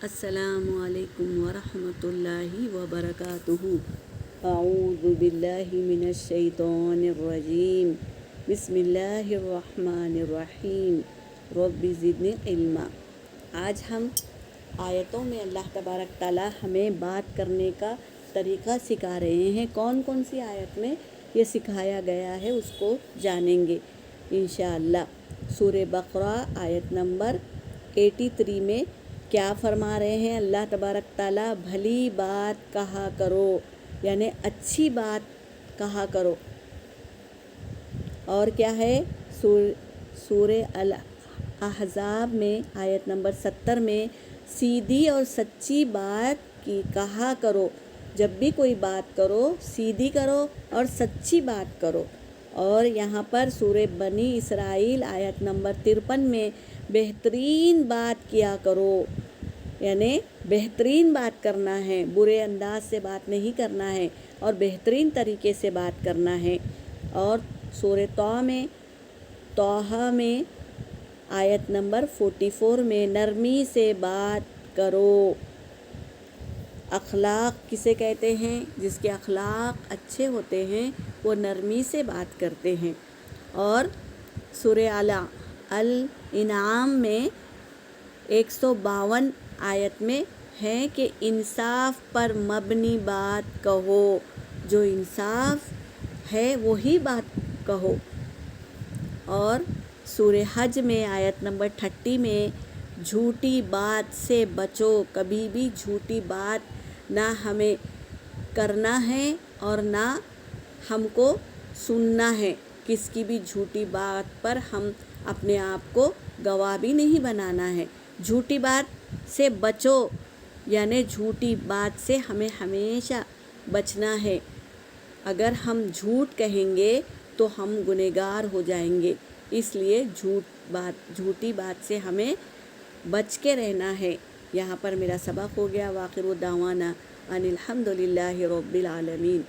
السلام علیکم ورحمۃ اللہ وبرکاتہ۔ اعوذ باللہ من الشیطان الرجیم، بسم اللہ الرحمن الرحیم، رب زدنی علما۔ آج ہم آیتوں میں اللہ تبارک تعالیٰ ہمیں بات کرنے کا طریقہ سکھا رہے ہیں۔ کون کون سی آیت میں یہ سکھایا گیا ہے اس کو جانیں گے انشاءاللہ۔ سورہ بقرہ آیت نمبر 83 میں کیا فرما رہے ہیں اللہ تبارک تعالیٰ؟ بھلی بات کہا کرو، یعنی اچھی بات کہا کرو۔ اور کیا ہے؟ سورہ الاحزاب میں آیت نمبر 70 میں سیدھی اور سچی بات کی کہا کرو۔ جب بھی کوئی بات کرو سیدھی کرو اور سچی بات کرو۔ اور یہاں پر سورہ بنی اسرائیل آیت نمبر 53 میں بہترین بات کیا کرو، یعنی بہترین بات کرنا ہے، برے انداز سے بات نہیں کرنا ہے اور بہترین طریقے سے بات کرنا ہے۔ اور سورہ طٰہٰ میں آیت نمبر 44 میں نرمی سے بات کرو۔ اخلاق کسے کہتے ہیں؟ جس کے اخلاق اچھے ہوتے ہیں وہ نرمی سے بات کرتے ہیں۔ اور سورہ الانعام میں 152 آیت میں ہے کہ انصاف پر مبنی بات کہو، جو انصاف ہے وہی بات کہو۔ اور سورہ حج میں آیت نمبر 30 میں جھوٹی بات سے بچو، کبھی بھی جھوٹی بات نہ ہمیں کرنا ہے اور نہ ہم کو سننا ہے۔ کس کی بھی جھوٹی بات پر ہم اپنے آپ کو گواہ بھی نہیں بنانا ہے۔ جھوٹی بات سے بچو، یعنی جھوٹی بات سے ہمیں ہمیشہ بچنا ہے۔ اگر ہم جھوٹ کہیں گے تو ہم گنہگار ہو جائیں گے، اس لیے جھوٹی بات سے ہمیں بچ کے رہنا ہے۔ یہاں پر میرا سبق ہو گیا۔ وآخر دعوانا ان الحمد للہ رب العالمین۔